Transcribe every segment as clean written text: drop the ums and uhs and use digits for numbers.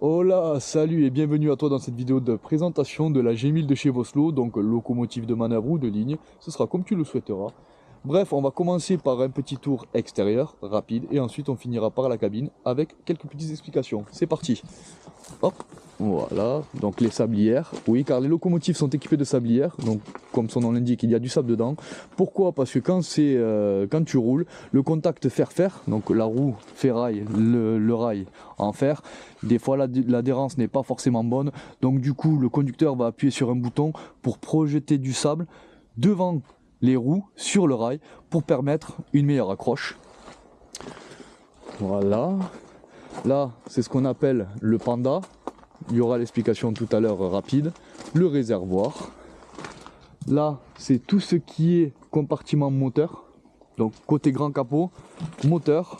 Hola, salut et bienvenue à toi dans cette vidéo de présentation de la G1000 de chez Vossloh, donc locomotive de manœuvre ou de ligne, ce sera comme tu le souhaiteras. Bref, on va commencer par un petit tour extérieur, rapide, et ensuite on finira par la cabine avec quelques petites explications. C'est parti. Hop, voilà, donc les sablières, oui car les locomotives sont équipées de sablières, donc comme son nom l'indique, il y a du sable dedans. Pourquoi? Parce que quand tu roules, le contact fer-fer, donc la roue ferraille, le rail en fer, des fois l'adhérence n'est pas forcément bonne, donc du coup le conducteur va appuyer sur un bouton pour projeter du sable devant les roues sur le rail pour permettre une meilleure accroche. Voilà. Là, c'est ce qu'on appelle le panda. Il y aura l'explication tout à l'heure rapide. Le réservoir. Là, c'est tout ce qui est compartiment moteur. Donc, côté grand capot, moteur.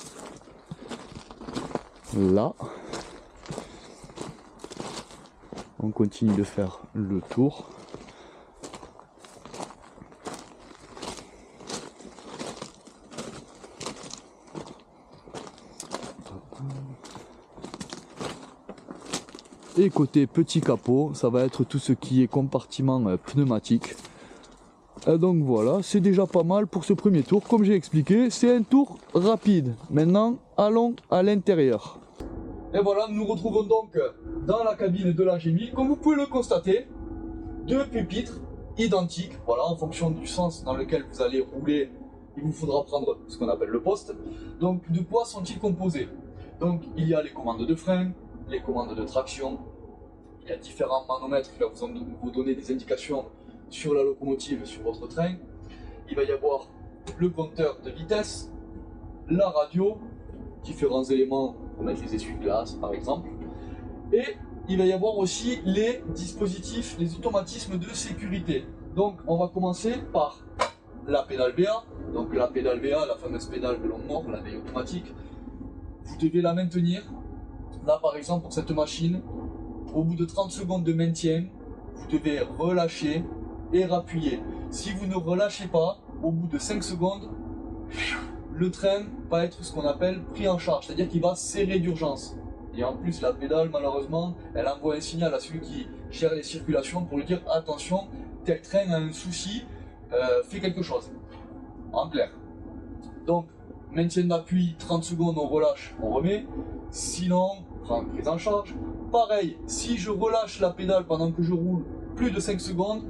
Là. On continue de faire le tour. Et côté petit capot, ça va être tout ce qui est compartiment pneumatique. Et donc voilà, c'est déjà pas mal pour ce premier tour. Comme j'ai expliqué, c'est un tour rapide. Maintenant, allons à l'intérieur. Et voilà, nous nous retrouvons donc dans la cabine de la G1000. Comme vous pouvez le constater, deux pupitres identiques. Voilà, en fonction du sens dans lequel vous allez rouler, il vous faudra prendre ce qu'on appelle le poste. Donc, de quoi sont-ils composés? Donc, il y a les commandes de frein, les commandes de traction, il y a différents manomètres qui vont vous donner des indications sur la locomotive, sur votre train. Il va y avoir le compteur de vitesse, la radio, différents éléments pour mettre les essuie-glaces par exemple. Et il va y avoir aussi les dispositifs, les automatismes de sécurité. Donc on va commencer par la pédale BA. Donc la pédale BA, la fameuse pédale de longue mort, la veille automatique. Vous devez la maintenir. Là par exemple pour cette machine, au bout de 30 secondes de maintien, vous devez relâcher et rappuyer. Si vous ne relâchez pas, au bout de 5 secondes, le train va être ce qu'on appelle pris en charge, c'est-à-dire qu'il va serrer d'urgence. Et en plus la pédale malheureusement, elle envoie un signal à celui qui gère les circulations pour lui dire attention, tel train a un souci, fais quelque chose. En clair. Donc, maintien d'appui, 30 secondes, on relâche, on remet. Sinon, prendre prise en charge. Pareil, si je relâche la pédale pendant que je roule plus de 5 secondes,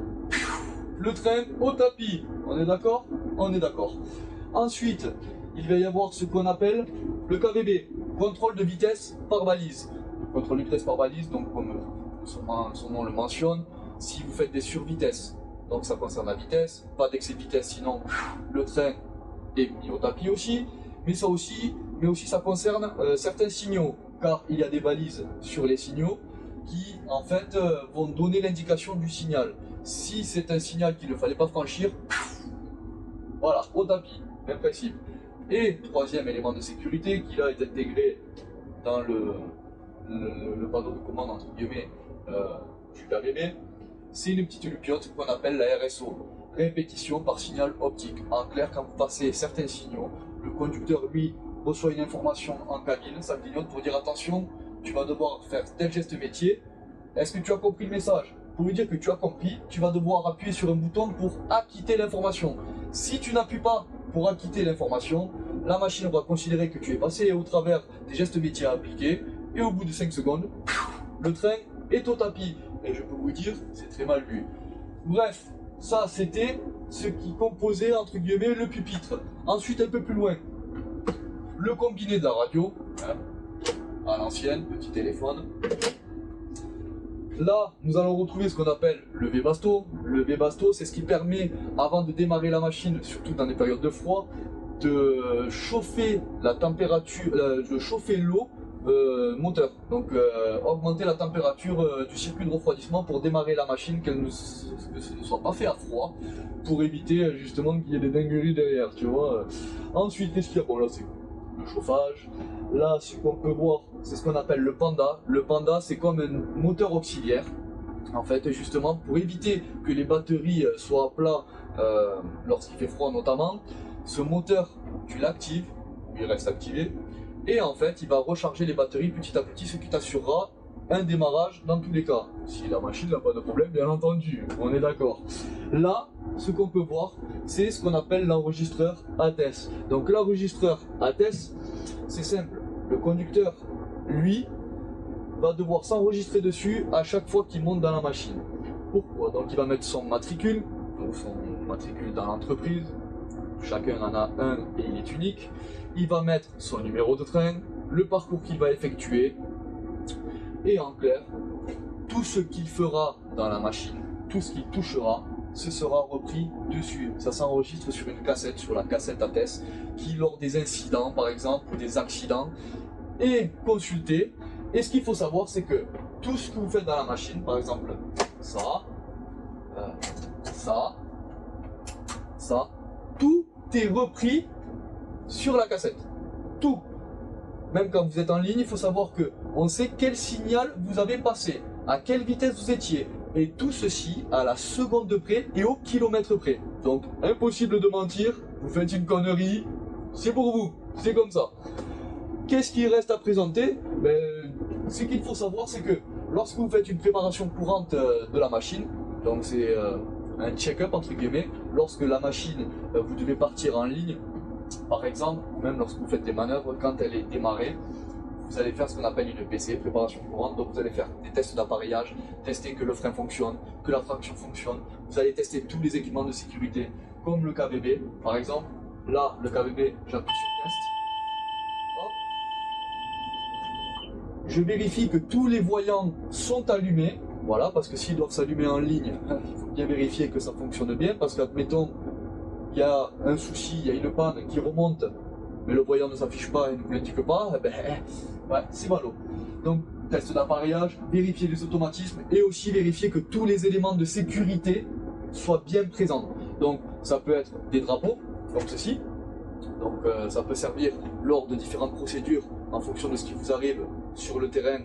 le train au tapis. On est d'accord? On est d'accord. Ensuite, il va y avoir ce qu'on appelle le KVB, contrôle de vitesse par balise. Le contrôle de vitesse par balise, donc comme son nom le mentionne, si vous faites des survitesses, donc ça concerne la vitesse, pas d'excès de vitesse, sinon le train est mis au tapis aussi, mais aussi ça concerne certains signaux, car il y a des balises sur les signaux qui en fait vont donner l'indication du signal. Si c'est un signal qu'il ne fallait pas franchir, voilà, au tapis, même principe. Et troisième élément de sécurité qui là est intégré dans le panneau de commande entre guillemets du KVB, c'est une petite lupiote qu'on appelle la RSO, répétition par signal optique. En clair, quand vous passez certains signaux, le conducteur lui reçoit une information en cabine, ça clignote pour dire attention, tu vas devoir faire tel geste métier. Est-ce que tu as compris le message? Pour lui dire que tu as compris, tu vas devoir appuyer sur un bouton pour acquitter l'information. Si tu n'appuies pas pour acquitter l'information, la machine va considérer que tu es passé au travers des gestes métiers à appliquer et au bout de 5 secondes, le train est au tapis. Et je peux vous dire, c'est très mal vu. Bref, ça c'était ce qui composait entre guillemets le pupitre. Ensuite, un peu plus loin, le combiné de la radio, hein, à l'ancienne, petit téléphone. Là, nous allons retrouver ce qu'on appelle le V-Basto. Le V-Basto, c'est ce qui permet, avant de démarrer la machine, surtout dans des périodes de froid, de chauffer la température, de chauffer l'eau moteur. Donc, augmenter la température du circuit de refroidissement pour démarrer la machine, que ce ne soit pas fait à froid, pour éviter justement qu'il y ait des dingueries derrière, tu vois. Ensuite, qu'est-ce qu'il y a? Bon, là, c'est le chauffage. Là, ce qu'on peut voir, c'est ce qu'on appelle le panda. Le panda, c'est comme un moteur auxiliaire, en fait, justement, pour éviter que les batteries soient à plat lorsqu'il fait froid notamment. Ce moteur, tu l'actives, il reste activé, et en fait, il va recharger les batteries petit à petit, ce qui t'assurera un démarrage dans tous les cas. Si la machine n'a pas de problème, bien entendu, on est d'accord. Là, ce qu'on peut voir, c'est ce qu'on appelle l'enregistreur ATES. Donc l'enregistreur ATES, c'est simple. Le conducteur, lui, va devoir s'enregistrer dessus à chaque fois qu'il monte dans la machine. Pourquoi? Donc il va mettre son matricule, donc son matricule dans l'entreprise. Chacun en a un et il est unique. Il va mettre son numéro de train, le parcours qu'il va effectuer, et en clair, tout ce qu'il fera dans la machine, tout ce qu'il touchera, ce sera repris dessus. Ça s'enregistre sur une cassette, sur la cassette ATES, qui lors des incidents par exemple, ou des accidents, est consulté. Et ce qu'il faut savoir, c'est que tout ce que vous faites dans la machine, par exemple ça, ça, tout est repris sur la cassette. Tout. Même quand vous êtes en ligne, il faut savoir que on sait quel signal vous avez passé, à quelle vitesse vous étiez. Et tout ceci à la seconde de près et au kilomètre près. Donc impossible de mentir, vous faites une connerie, c'est pour vous, c'est comme ça. Qu'est-ce qui reste à présenter? Ce qu'il faut savoir, c'est que lorsque vous faites une préparation courante de la machine, donc c'est un check-up entre guillemets, lorsque la machine, vous devez partir en ligne, par exemple, même lorsque vous faites des manœuvres, quand elle est démarrée, vous allez faire ce qu'on appelle une PC, préparation courante, donc vous allez faire des tests d'appareillage, tester que le frein fonctionne, que la traction fonctionne, vous allez tester tous les équipements de sécurité, comme le KVB, par exemple, là, le KVB, j'appuie sur test, hop. Je vérifie que tous les voyants sont allumés, voilà, parce que s'ils doivent s'allumer en ligne, il faut bien vérifier que ça fonctionne bien, parce qu'admettons, il y a un souci, il y a une panne qui remonte, mais le voyant ne s'affiche pas et ne vous l'indique pas, ouais, c'est ballot. Donc, test d'appareillage, vérifier les automatismes et aussi vérifier que tous les éléments de sécurité soient bien présents. Donc, ça peut être des drapeaux, comme ceci. Donc, ça peut servir lors de différentes procédures en fonction de ce qui vous arrive sur le terrain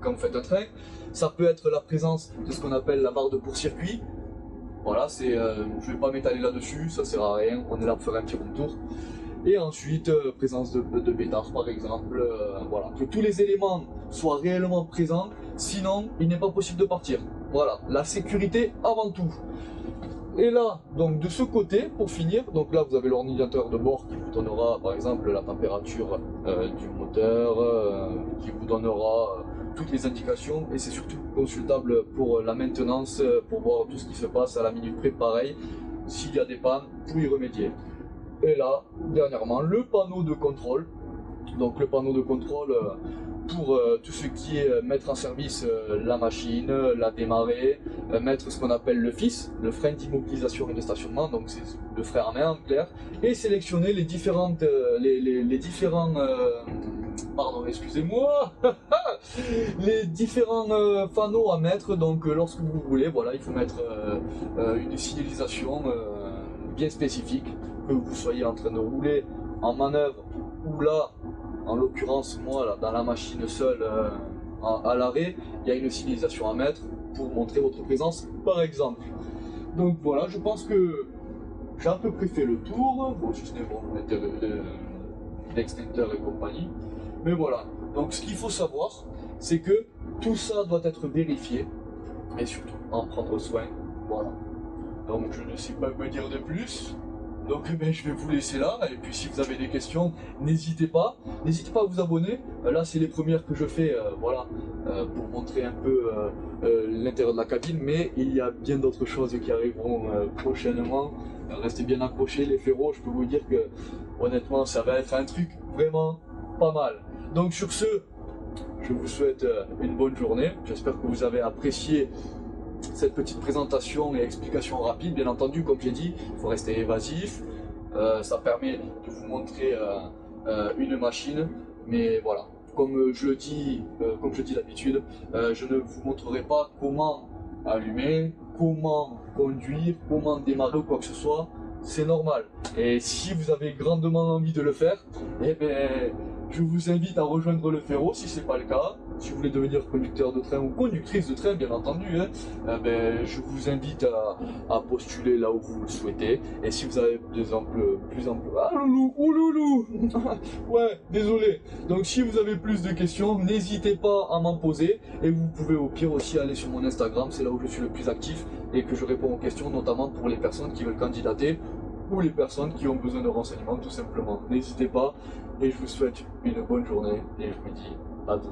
quand vous faites un train. Ça peut être la présence de ce qu'on appelle la barre de court-circuit. Voilà, je ne vais pas m'étaler là-dessus, ça sert à rien, on est là pour faire un petit rond tour. Et ensuite, présence de pétards par exemple, voilà, que tous les éléments soient réellement présents, sinon il n'est pas possible de partir. Voilà, la sécurité avant tout. Et là, donc de ce côté, pour finir, donc là vous avez l'ordinateur de bord qui vous donnera par exemple la température du moteur, qui vous donnera toutes les indications, et c'est surtout consultable pour la maintenance, pour voir tout ce qui se passe à la minute près, pareil, s'il y a des pannes, pour y remédier. Et là, dernièrement, le panneau de contrôle. Donc le panneau de contrôle pour tout ce qui est mettre en service la machine, la démarrer, mettre ce qu'on appelle le FIS, le frein d'immobilisation et de stationnement, donc c'est le frein à main en clair, et sélectionner les différents pardon, excusez-moi, les différents panneaux à mettre. Donc lorsque vous voulez, voilà, il faut mettre une signalisation bien spécifique, que vous soyez en train de rouler en manœuvre ou là, en l'occurrence moi là, dans la machine seule à l'arrêt, il y a une signalisation à mettre pour montrer votre présence par exemple. Donc voilà, je pense que j'ai à peu près fait le tour, bon, juste l'extincteur et compagnie, mais voilà. Donc ce qu'il faut savoir, c'est que tout ça doit être vérifié et surtout en prendre soin, voilà. Donc je ne sais pas quoi dire de plus. Donc je vais vous laisser là, et puis si vous avez des questions, n'hésitez pas à vous abonner. Là c'est les premières que je fais, voilà, pour montrer un peu l'intérieur de la cabine, mais il y a bien d'autres choses qui arriveront prochainement. Restez bien accrochés les frérots, je peux vous dire que honnêtement ça va être un truc vraiment pas mal. Donc sur ce, je vous souhaite une bonne journée, j'espère que vous avez apprécié cette petite présentation et explication rapide. Bien entendu, comme j'ai dit, il faut rester évasif, ça permet de vous montrer une machine, mais voilà, comme je le dis d'habitude, je ne vous montrerai pas comment allumer, comment conduire, comment démarrer ou quoi que ce soit, c'est normal. Et si vous avez grandement envie de le faire, eh ben, je vous invite à rejoindre le Féro si ce n'est pas le cas. si vous voulez devenir conducteur de train ou conductrice de train, bien entendu, hein, je vous invite à postuler là où vous le souhaitez. Et si vous avez plus ample... Ah loulou, ou loulou ouais, désolé. Donc si vous avez plus de questions, n'hésitez pas à m'en poser. Et vous pouvez au pire aussi aller sur mon Instagram, c'est là où je suis le plus actif et que je réponds aux questions, notamment pour les personnes qui veulent candidater ou les personnes qui ont besoin de renseignements tout simplement. N'hésitez pas et je vous souhaite une bonne journée et je vous dis à toutes.